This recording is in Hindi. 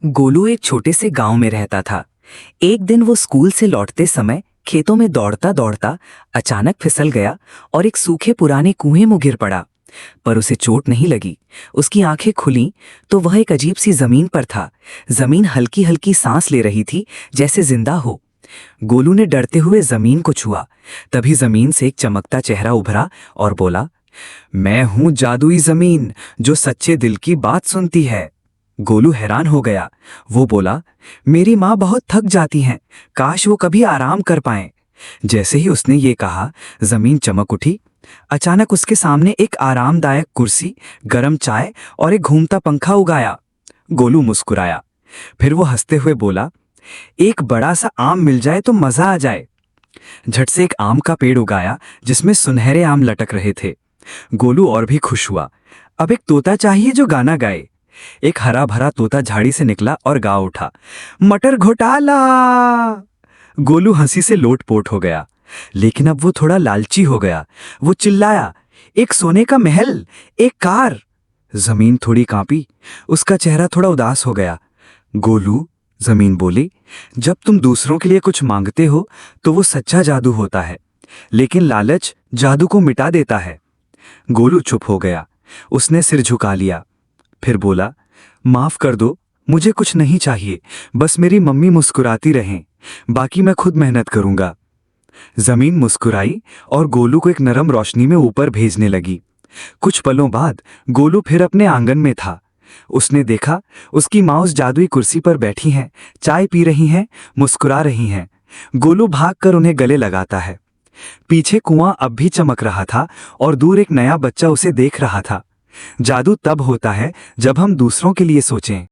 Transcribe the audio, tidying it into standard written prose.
गोलू एक छोटे से गांव में रहता था। एक दिन वो स्कूल से लौटते समय खेतों में दौड़ता दौड़ता अचानक फिसल गया और एक सूखे पुराने कुएं में गिर पड़ा। पर उसे चोट नहीं लगी। उसकी आंखें खुलीं तो वह एक अजीब सी जमीन पर था। जमीन हल्की हल्की सांस ले रही थी, जैसे जिंदा हो। गोलू ने डरते हुए जमीन को छुआ। तभी जमीन से एक चमकता चेहरा उभरा और बोला, मैं हूं जादुई जमीन, जो सच्चे दिल की बात सुनती है। गोलू हैरान हो गया। वो बोला, मेरी माँ बहुत थक जाती हैं, काश वो कभी आराम कर पाएं। जैसे ही उसने ये कहा, जमीन चमक उठी। अचानक उसके सामने एक आरामदायक कुर्सी, गरम चाय और एक घूमता पंखा उगाया। गोलू मुस्कुराया। फिर वो हंसते हुए बोला, एक बड़ा सा आम मिल जाए तो मजा आ जाए। झट से एक आम का पेड़ उगाया, जिसमें सुनहरे आम लटक रहे थे। गोलू और भी खुश हुआ। अब एक तोता चाहिए जो गाना गाए। एक हरा भरा तोता झाड़ी से निकला और गा उठा, मटर घोटाला। गोलू हंसी से लोटपोट हो गया। लेकिन अब वो थोड़ा लालची हो गया। वो चिल्लाया, एक सोने का महल, एक कार। जमीन थोड़ी कांपी। उसका चेहरा थोड़ा उदास हो गया। गोलू, जमीन बोली, जब तुम दूसरों के लिए कुछ मांगते हो तो वो सच्चा जादू होता है, लेकिन लालच जादू को मिटा देता है। गोलू चुप हो गया। उसने सिर झुका लिया। फिर बोला, माफ कर दो, मुझे कुछ नहीं चाहिए, बस मेरी मम्मी मुस्कुराती रहें, बाकी मैं खुद मेहनत करूंगा। जमीन मुस्कुराई और गोलू को एक नरम रोशनी में ऊपर भेजने लगी। कुछ पलों बाद गोलू फिर अपने आंगन में था। उसने देखा, उसकी माँ उस जादुई कुर्सी पर बैठी हैं, चाय पी रही हैं, मुस्कुरा रही हैं। गोलू भागकर उन्हें गले लगाता है। पीछे कुआं अब भी चमक रहा था और दूर एक नया बच्चा उसे देख रहा था। जादू तब होता है जब हम दूसरों के लिए सोचें।